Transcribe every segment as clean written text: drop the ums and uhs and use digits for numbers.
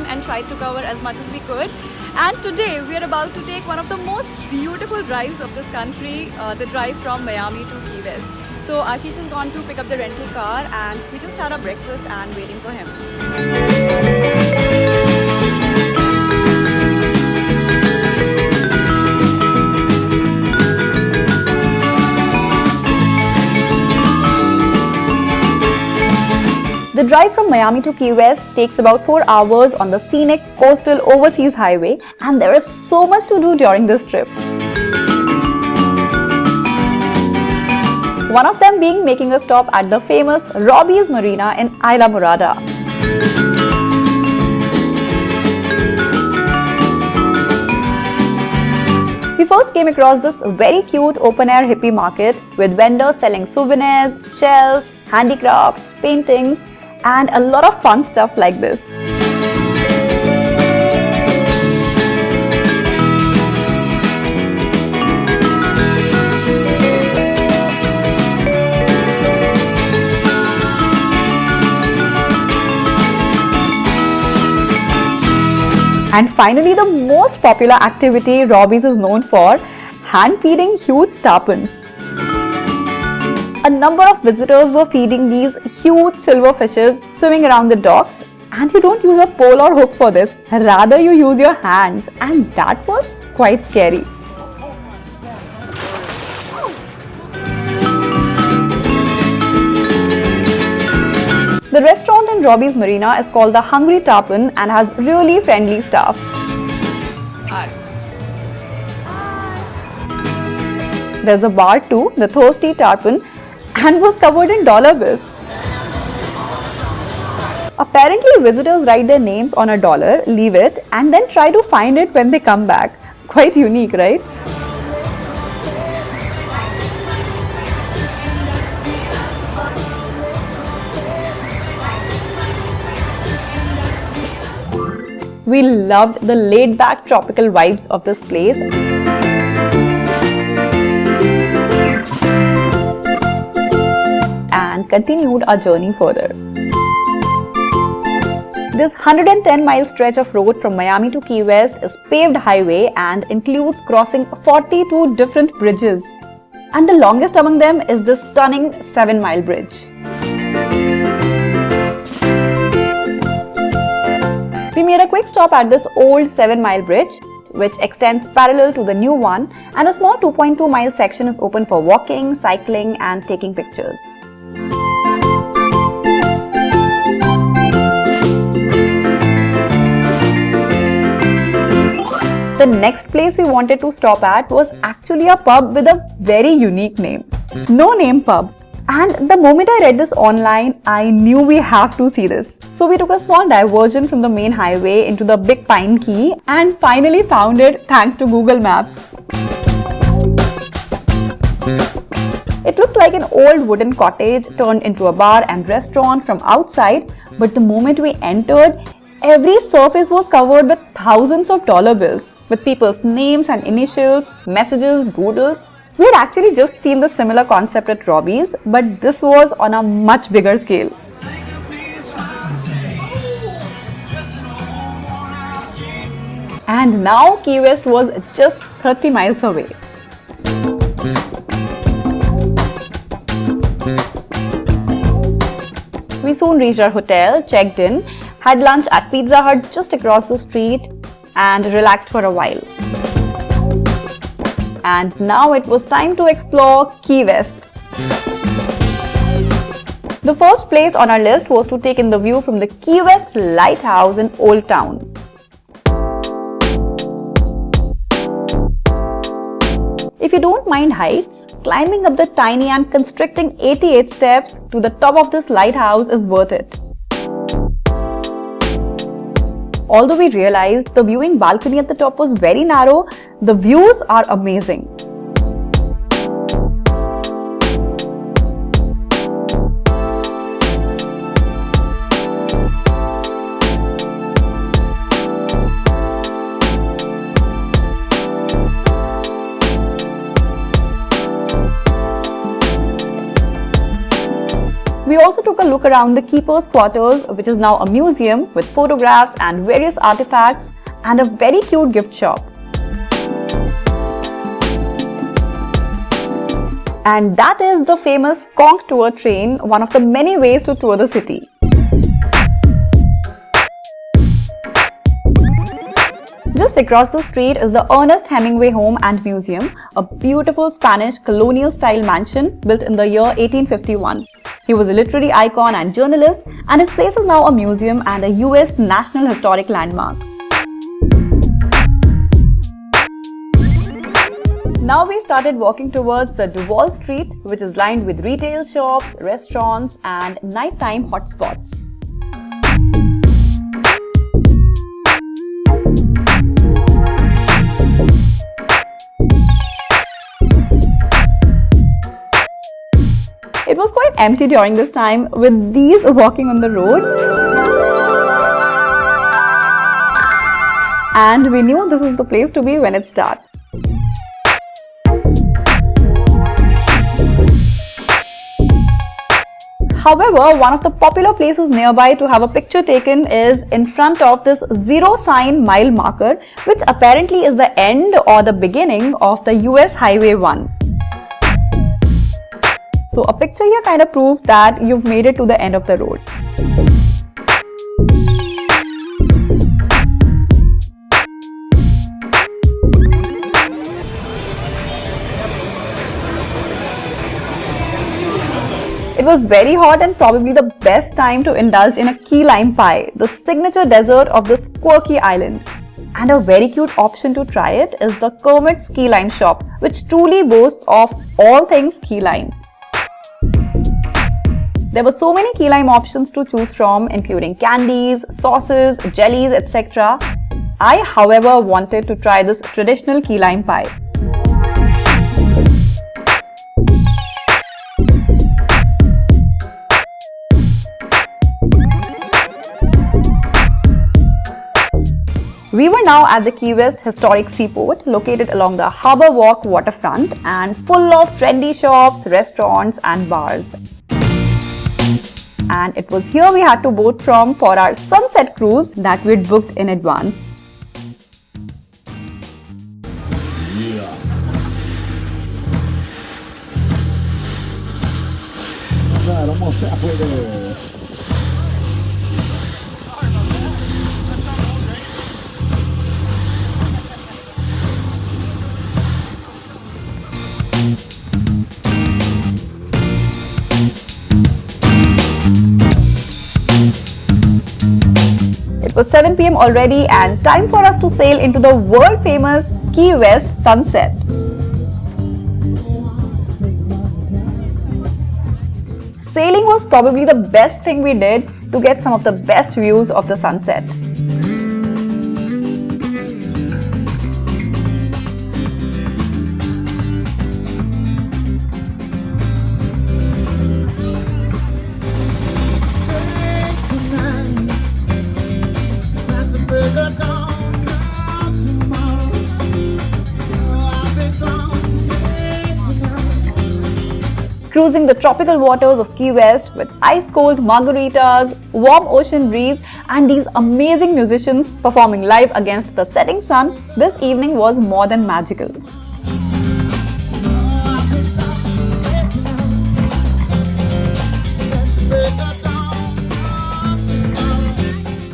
fun and tried to cover as much as we could. And today we are about to take one of the most beautiful drives of this country, the drive from Miami to Key West. So Ashish has gone to pick up the rental car and we just had our breakfast and waiting for him. The drive from Miami to Key West takes about 4 hours on the scenic coastal overseas highway, and there is so much to do during this trip. One of them being making a stop at the famous Robbie's Marina in Isla Morada. We first came across this very cute open-air hippie market with vendors selling souvenirs, shells, handicrafts, paintings, and a lot of fun stuff like this. And finally, the most popular activity Robbie's is known for, hand-feeding huge tarpons. A number of visitors were feeding these huge silver fishes swimming around the docks, and you don't use a pole or hook for this, rather you use your hands, and that was quite scary. The restaurant in Robbie's Marina is called the Hungry Tarpon and has really friendly staff. Hi. There's a bar too, the Thirsty Tarpon, and was covered in dollar bills. Apparently, visitors write their names on a dollar, leave it, and then try to find it when they come back. Quite unique, right? We loved the laid-back tropical vibes of this place. And continued our journey further. This 110-mile stretch of road from Miami to Key West is paved highway and includes crossing 42 different bridges. And the longest among them is this stunning 7-mile bridge. We made a quick stop at this old 7-mile bridge, which extends parallel to the new one, and a small 2.2-mile section is open for walking, cycling, and taking pictures. The next place we wanted to stop at was actually a pub with a very unique name. No Name Pub. And the moment I read this online, I knew we have to see this. So we took a small diversion from the main highway into the Big Pine Key and finally found it thanks to Google Maps. It looks like an old wooden cottage turned into a bar and restaurant from outside, but the moment we entered, every surface was covered with thousands of dollar bills, with people's names and initials, messages, doodles. We had actually just seen the similar concept at Robbie's, but this was on a much bigger scale. And now Key West was just 30 miles away. We soon reached our hotel, checked in, had lunch at Pizza Hut just across the street, and relaxed for a while. And now it was time to explore Key West. The first place on our list was to take in the view from the Key West Lighthouse in Old Town. If you don't mind heights, climbing up the tiny and constricting 88 steps to the top of this lighthouse is worth it. Although we realized the viewing balcony at the top was very narrow, the views are amazing. We also took a look around the keeper's quarters, which is now a museum with photographs and various artifacts and a very cute gift shop. And that is the famous Conch tour train, one of the many ways to tour the city. Just across the street is the Ernest Hemingway Home and Museum, a beautiful Spanish colonial-style mansion built in the year 1851. He was a literary icon and journalist, and his place is now a museum and a US National Historic Landmark. Now we started walking towards the Duval Street, which is lined with retail shops, restaurants, and nighttime hotspots. It was quite empty during this time, with these walking on the road. And we knew this is the place to be when it's dark. However, one of the popular places nearby to have a picture taken is in front of this zero sign mile marker, which apparently is the end or the beginning of the US Highway 1. So a picture here kind of proves that you've made it to the end of the road. It was very hot and probably the best time to indulge in a key lime pie, the signature dessert of this quirky island. And a very cute option to try it is the Kermit's Key Lime shop, which truly boasts of all things key lime. There were so many key lime options to choose from, including candies, sauces, jellies, etc. I, however, wanted to try this traditional key lime pie. We were now at the Key West Historic Seaport, located along the Harbour Walk waterfront and full of trendy shops, restaurants and bars. And it was here we had to boat from for our sunset cruise that we'd booked in advance. Yeah. Alright, almost halfway there. It was 7 p.m. already and time for us to sail into the world famous Key West sunset. Sailing was probably the best thing we did to get some of the best views of the sunset. Cruising the tropical waters of Key West with ice-cold margaritas, warm ocean breeze and these amazing musicians performing live against the setting sun, this evening was more than magical.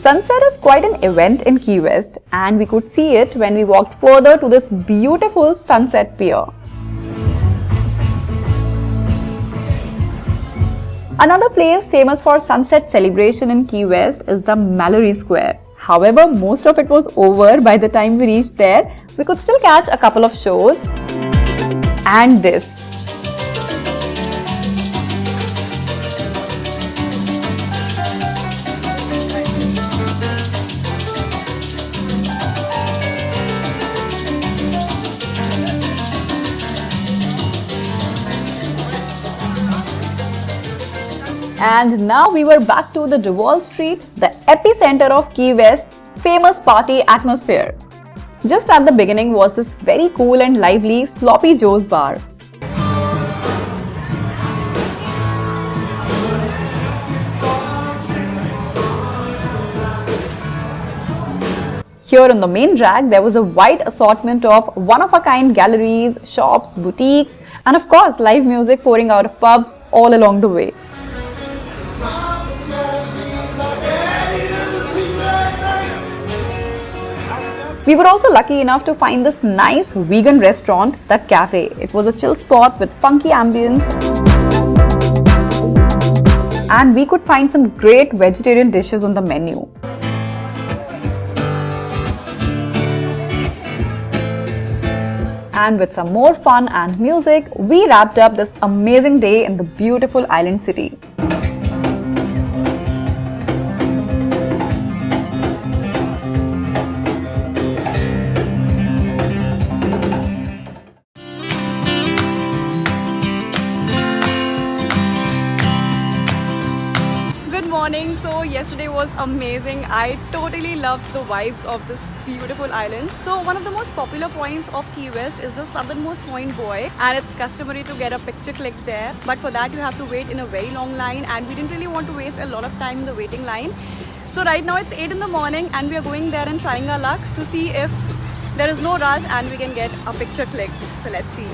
Sunset is quite an event in Key West and we could see it when we walked further to this beautiful sunset pier. Another place famous for sunset celebration in Key West is the Mallory Square. However, most of it was over by the time we reached there. We could still catch a couple of shows. And this. And now we were back to the Duval Street, the epicenter of Key West's famous party atmosphere. Just at the beginning was this very cool and lively Sloppy Joe's bar. Here on the main drag, there was a wide assortment of one-of-a-kind galleries, shops, boutiques, and of course, live music pouring out of pubs all along the way. We were also lucky enough to find this nice vegan restaurant, that cafe. It was a chill spot with funky ambience, and we could find some great vegetarian dishes on the menu. And with some more fun and music, we wrapped up this amazing day in the beautiful island city. Good morning. So yesterday was amazing. I totally loved the vibes of this beautiful island. So one of the most popular points of Key West is the Southernmost point buoy, and it's customary to get a picture clicked there, but for that you have to wait in a very long line, and we didn't really want to waste a lot of time in the waiting line. So right now it's 8 in the morning and we are going there and trying our luck to see if there is no rush and we can get a picture clicked. So let's see.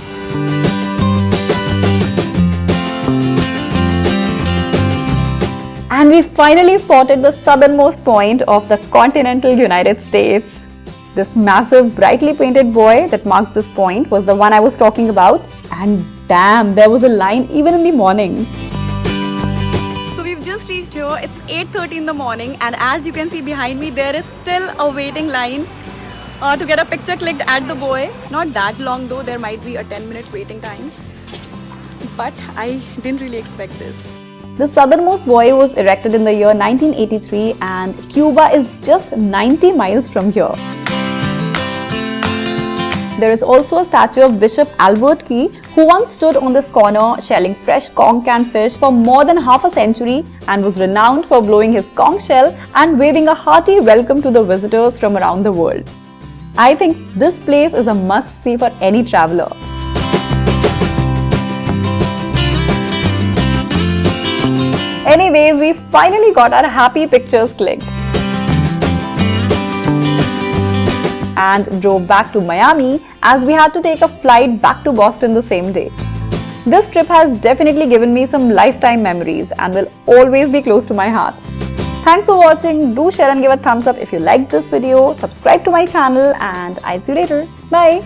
And we finally spotted the southernmost point of the continental United States. This massive, brightly painted buoy that marks this point was the one I was talking about. And damn, there was a line even in the morning. So we've just reached here. It's 8:30 in the morning, and as you can see behind me, there is still a waiting line to get a picture clicked at the buoy. Not that long though, there might be a 10-minute waiting time. But I didn't really expect this. The southernmost buoy was erected in the year 1983, and Cuba is just 90 miles from here. There is also a statue of Bishop Albert Key, who once stood on this corner shelling fresh conch can fish for more than half a century and was renowned for blowing his conch shell and waving a hearty welcome to the visitors from around the world. I think this place is a must-see for any traveler. Anyways, we finally got our happy pictures clicked and drove back to Miami as we had to take a flight back to Boston the same day. This trip has definitely given me some lifetime memories and will always be close to my heart. Thanks for watching. Do share and give a thumbs up if you liked this video. Subscribe to my channel and I'll see you later. Bye.